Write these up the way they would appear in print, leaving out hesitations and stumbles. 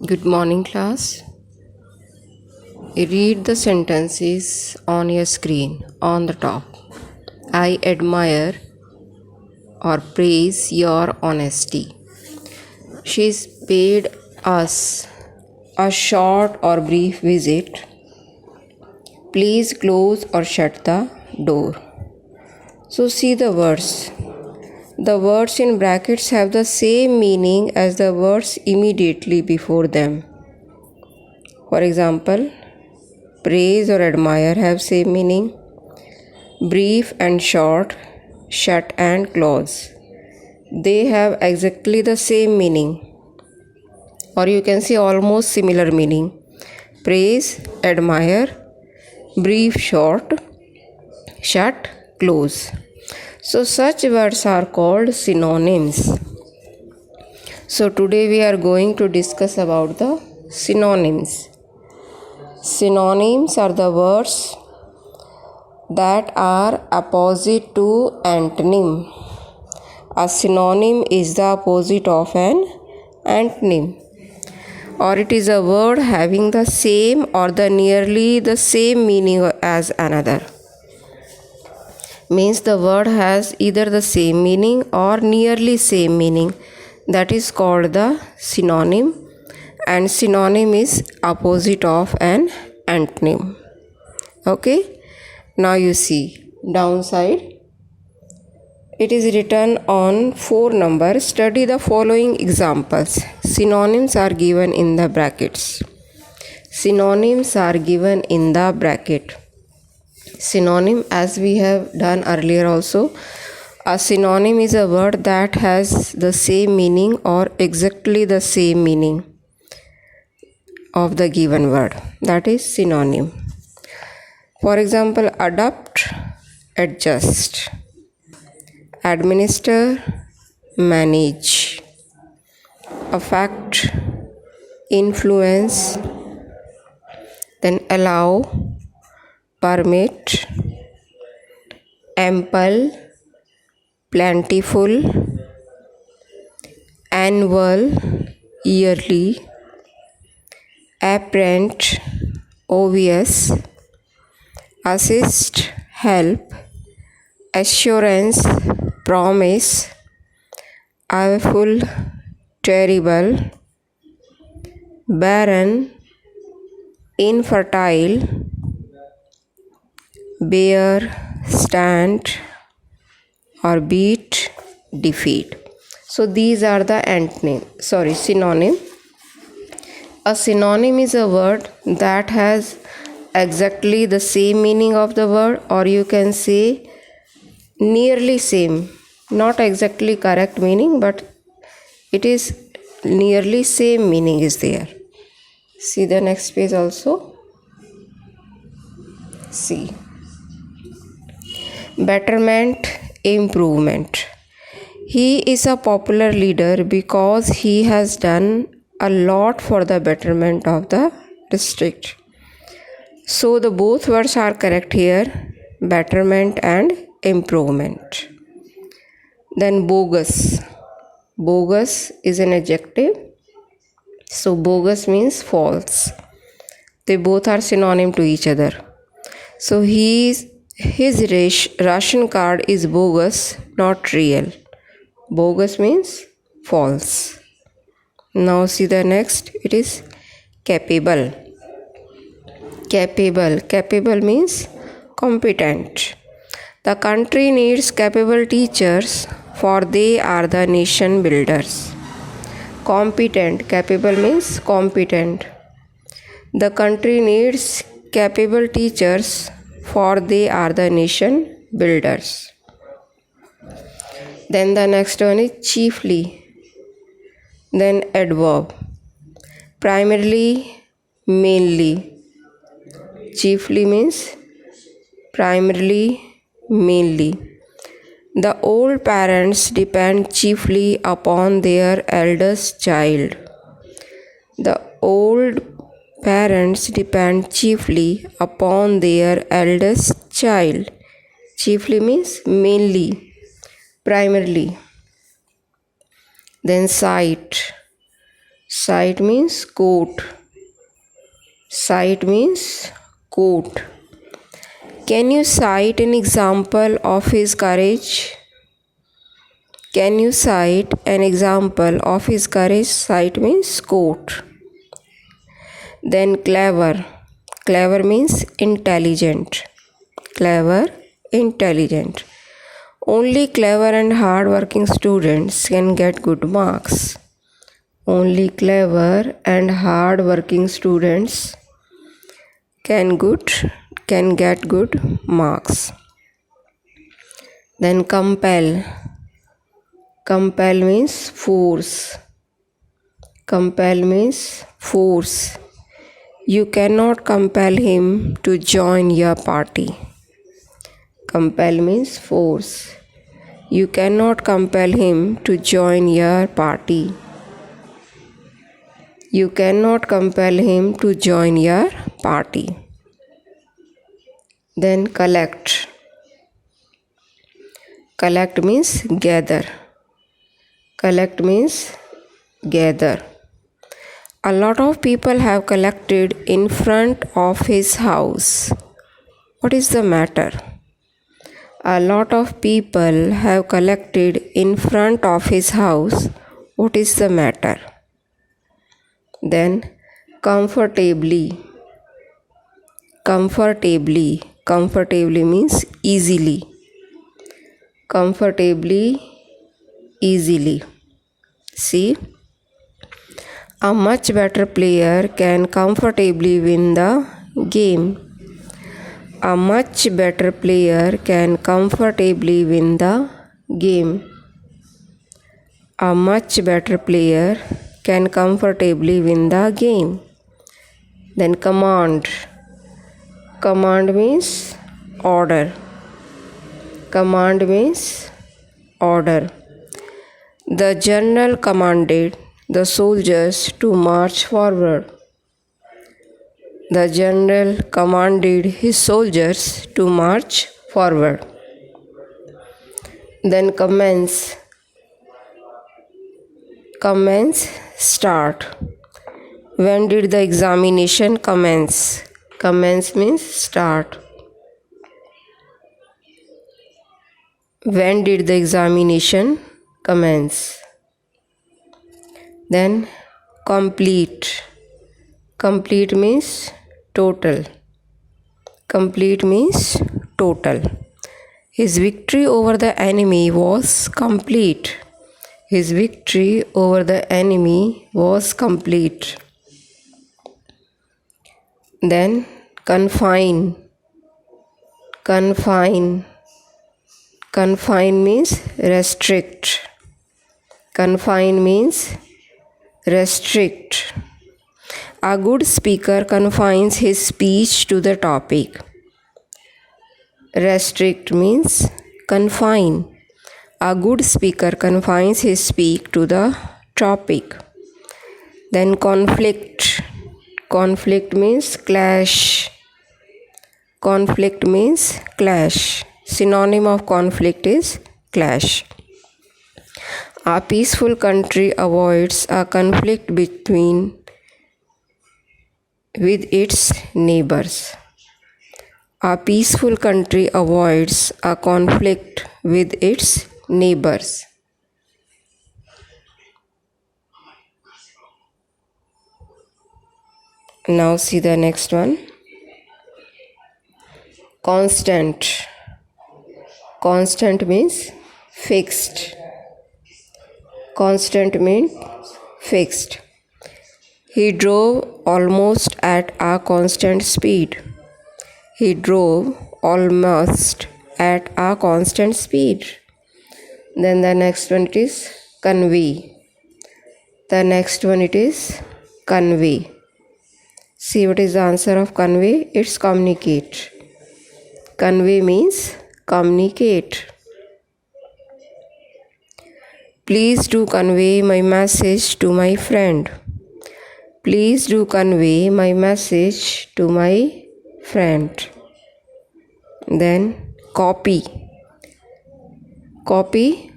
Good morning, class. Read the sentences on your screen on the top. I admire or praise your honesty. She's paid us a short or brief visit. Please close or shut the door. So, see the words. The words in brackets have the same meaning as the words immediately before them. For example, praise or admire have same meaning. Brief and short, shut and close. They have exactly the same meaning, or you can say almost similar meaning. Praise, admire, brief, short, shut, close. So such words are called synonyms. So today we are going to discuss about the synonyms. Synonyms are the words that are opposite to antonym. A synonym is the opposite of an antonym, or it is a word having the same or the nearly the same meaning as another. Means the word has either the same meaning or nearly same meaning. That is called the synonym, and synonym is opposite of an antonym. Okay, now you see downside. It is written on 4 numbers. Study the following examples. Synonyms are given in the brackets. Synonyms are given in the bracket. Synonym, as we have done earlier also, a synonym is a word that has the same meaning or exactly the same meaning of the given word. That is synonym. For example, adopt, adjust, administer, manage, affect, influence, then allow, permit, ample, plentiful, annual, yearly, apparent, obvious, assist, help, assurance, promise, awful, terrible, barren, infertile, bear, stand, or beat, defeat. So these are the synonym. A synonym is a word that has exactly the same meaning of the word, or you can say nearly same, not exactly correct meaning, but it is nearly same meaning is there. See the next page also. See, betterment, improvement. He is a popular leader because he has done a lot for the betterment of the district. So the both words are correct here, betterment and improvement. Then bogus. Bogus is an adjective. So bogus means false. They both are synonym to each other. So his ration card is bogus, not real. Bogus means false. Now see the next. It is capable. Capable means competent. The country needs capable teachers, for they are the nation builders. Competent. Capable means competent. The country needs capable teachers, for they are the nation builders. Then the next one is chiefly. Then adverb. Primarily, mainly. Chiefly means primarily, mainly. The old parents depend chiefly upon their eldest child. The old parents depend chiefly upon their eldest child. Chiefly means mainly, primarily. Then sight. Cite means quote. Cite means quote. Can you cite an example of his courage? Can you cite an example of his courage? Cite means quote. Then clever. Clever means intelligent. Clever, intelligent. Only clever and hard-working students can get good marks. Only clever and hard-working students can get good marks. Then compel. Compel means force. Compel means force. You cannot compel him to join your party. Compel means force. You cannot compel him to join your party. You cannot compel him to join your party. Then collect. Collect means gather. Collect means gather. A lot of people have collected in front of his house. What is the matter? A lot of people have collected in front of his house. What is the matter? Then comfortably. Comfortably. Comfortably means easily. Comfortably, easily. See, a much better player can comfortably win the game. A much better player can comfortably win the game. A much better player can comfortably win the game. Then command. Command means order. Command means order. The general commanded the soldiers to march forward. The general commanded his soldiers to march forward. Then commence. Commence, start. When did the examination commence? Commence means start. When did the examination commence? Then complete. Complete means total. Complete means total. His victory over the enemy was complete. His victory over the enemy was complete. Then confine. Confine. Confine means restrict. Confine means restrict. A good speaker confines his speech to the topic. Restrict means confine. A good speaker confines his speech to the topic. Then conflict. Conflict means clash. Conflict means clash. Synonym of conflict is clash. A peaceful country avoids a conflict with its neighbors. A peaceful country avoids a conflict with its neighbors. Now see the next one. Constant. Constant means fixed. Constant means fixed. He drove almost at a constant speed. He drove almost at a constant speed. Then the next one it is convey. The next one it is convey. See what is the answer of convey? It's communicate. Convey means communicate. Please do convey my message to my friend. Please do convey my message to my friend. Then copy. Copy.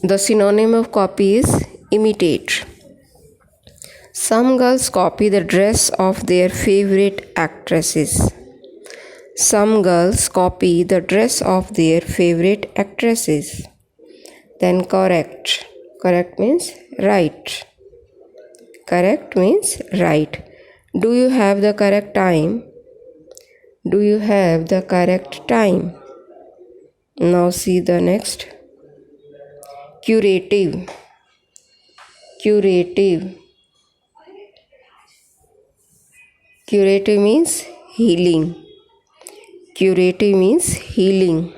The synonym of copy is imitate. Some girls copy the dress of their favorite actresses. Some girls copy the dress of their favorite actresses. Then correct. Correct means right. Correct means right. Do you have the correct time? Do you have the correct time? Now see the next. Curative. Curative. Curative means healing. Curative means healing.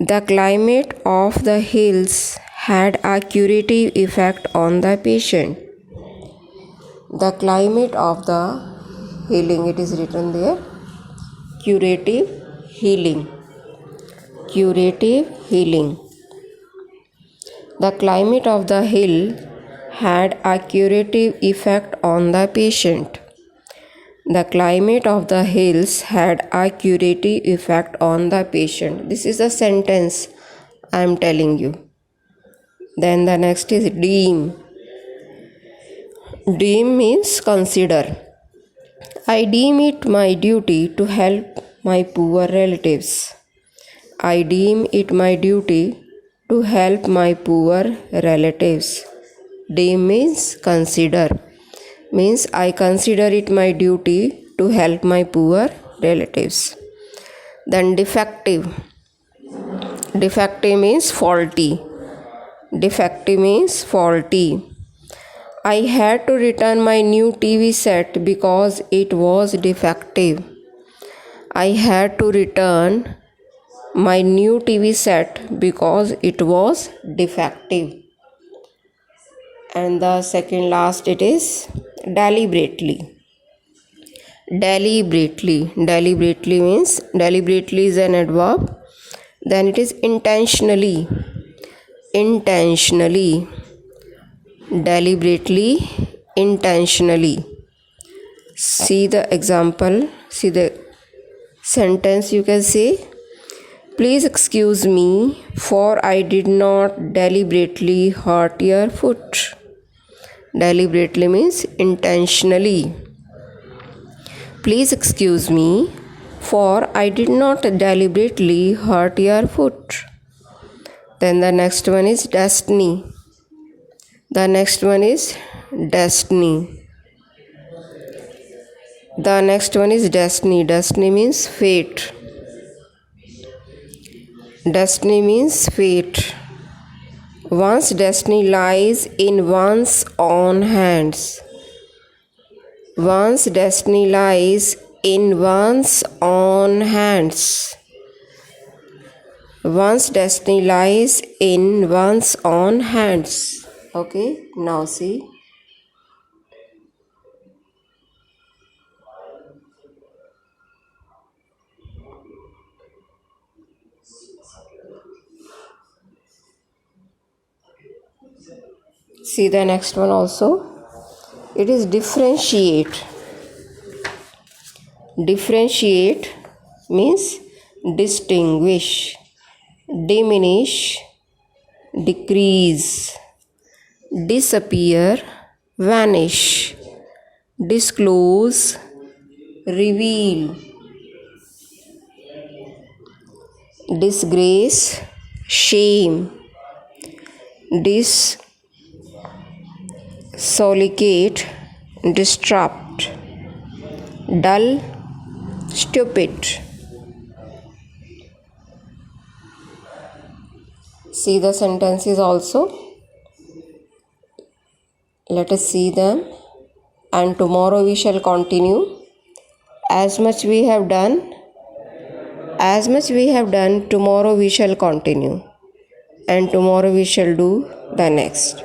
The climate of the hills had a curative effect on the patient. The climate of the healing, it is written there. Curative healing. Curative healing. The climate of the hill had a curative effect on the patient. The climate of the hills had a curative effect on the patient. This is a sentence I am telling you. Then the next is deem. Deem means consider. I deem it my duty to help my poor relatives. I deem it my duty to help my poor relatives. Deem means consider. Means I consider it my duty to help my poor relatives. Then defective. Defective means faulty. Defective means faulty. I had to return my new TV set because it was defective. I had to return my new TV set because it was defective. And the second last it is deliberately. Deliberately. Deliberately means deliberately is an adverb. Then it is intentionally. Intentionally. Deliberately. Intentionally. See the example. See the sentence you can say. Please excuse me, for I did not deliberately hurt your foot. Deliberately means intentionally. Please excuse me, for I did not deliberately hurt your foot. Then the next one is destiny. The next one is destiny. The next one is destiny. Destiny means fate. Destiny means fate. One's destiny lies in one's own hands. One's destiny lies in one's own hands. One's destiny lies in one's own hands. Okay, now see. See the next one also. It is differentiate. Differentiate means distinguish, diminish, decrease, disappear, vanish, disclose, reveal, disgrace, shame, dissollicate, disrupt, dull, stupid. See the sentences also. Let us see them, and tomorrow we shall continue. As much we have done, tomorrow we shall continue, and tomorrow we shall do the next.